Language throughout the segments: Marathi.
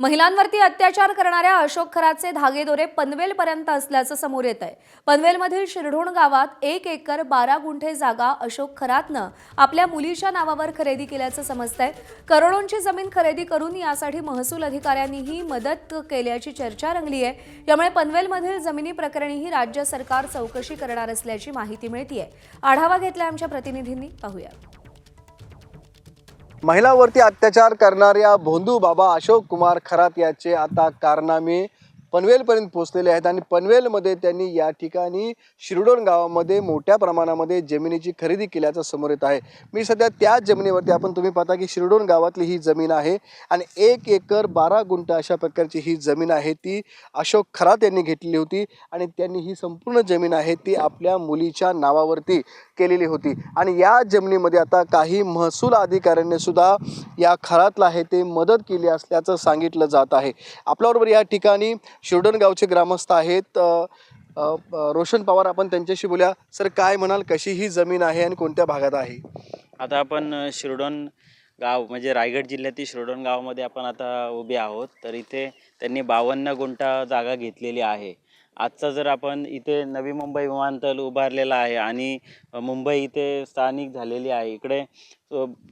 महिलांवरती अत्याचार करणाऱ्या अशोक खरातचे धागेदोरे पनवेलपर्यंत असल्याचं समोर येत आहे। पनवेलमधील शिरढोण गावात 1 एकर 12 गुंठे जागा अशोक खरातनं आपल्या मुलीच्या नावावर खरेदी केल्याचं समजतंय। करोडोंची जमीन खरेदी करून यासाठी महसूल अधिकाऱ्यांनीही मदत केल्याची चर्चा रंगली आहे। यामुळे पनवेलमधील जमिनी प्रकरणीही राज्य सरकार चौकशी करणार असल्याची माहिती मिळतेय। आढावा घेतलाय आमच्या प्रतिनिधींनी, पाहूया। महिलांवरती अत्याचार करणाऱ्या भोंदू बाबा अशोक कुमार खरात याचे आता कारनामे पनवेलपर्यंत पोहोचलेले आहेत आणि पनवेलमध्ये त्यांनी या ठिकाणी शिरढोण गावामध्ये मोठ्या प्रमाणामध्ये जमिनीची खरेदी केल्याचं समोर येत आहे। मी सध्या त्या जमिनीवरती तुम्ही पाहता की शिरढोण गावातली ही जमीन आहे आणि 1 एकर 12 गुंठ अशा प्रकारची ही जमीन आहे। ती अशोक खरात यांनी घेतलेली होती आणि त्यांनी ही संपूर्ण जमीन आहे ती आपल्या मुलीच्या नावावरती केलेली होती आणि या जमिनीमध्ये आता काही महसूल अधिकाऱ्यांनी सुद्धा या खरातला आहे ते मदत केली असल्याचं सांगितलं जात आहे। आपल्याबरोबर या ठिकाणी शिरढोण गावचे ग्रामस्थ आहेत रोशन पवार, आपण त्यांच्याशी बोलूया। सर, काय म्हणाल, कशी ही जमीन आहे आणि कोणत्या भागात आहे? आता आपण शिरढोण गाव म्हणजे रायगड जिल्ह्यातील शिरढोण गावामध्ये आपण आता उभे आहोत। तर इथे त्यांनी 52 गुंठा जागा घेतलेली आहे। आजचा जर आपण इथे नवी मुंबई विमानतळ उभारलेला आहे आणि मुंबई इथे स्थानिक झालेली आहे। इकडे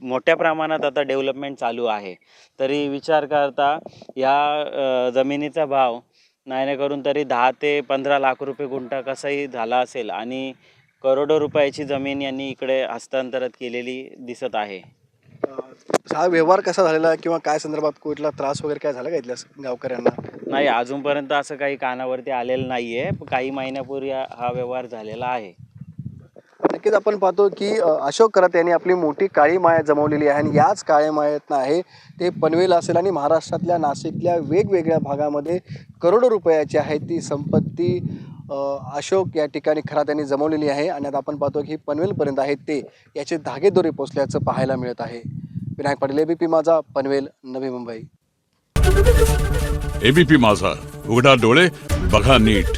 मोठ्या प्रमाणात आता डेव्हलपमेंट चालू आहे। तरी विचार करता या जमिनीचा भाव नाही करून तरी 10 ते 15 लाख रुपये गुंठा कसाही झाला असेल आणि करोडो रुपयाची जमीन यांनी इकडे हस्तांतरित केलेली दिसत आहे। हा व्यवहार कसा झालेला किंवा काय संदर्भात कुठला त्रास वगैरे काय झाला का इथल्या गावकऱ्यांना? नाही, अजूनपर्यंत असं काही कानावरती आलेलं नाही आहे। काही महिन्यापूर्वी हा व्यवहार झालेला आहे। नक्कीच आपण पाहतो की अशोक खरात यांनी आपली मोठी काळी माया जमवलेली आहे आणि याच काळी मायातनं आहे ते पनवेल असेल आणि महाराष्ट्रातल्या नाशिकल्या वेगवेगळ्या भागामध्ये करोडो रुपयाची आहे ती संपत्ती अशोक या ठिकाणी खरात यांनी जमवलेली आहे आणि आता आपण पाहतो की पनवेलपर्यंत आहेत ते याचे धागेदोरे पोचल्याचं पाहायला मिळत आहे। विनायक पाटील, एबीपी माझा, पनवेल, नवी मुंबई। एबीपी माझा, उघडा डोळे बघा नीट।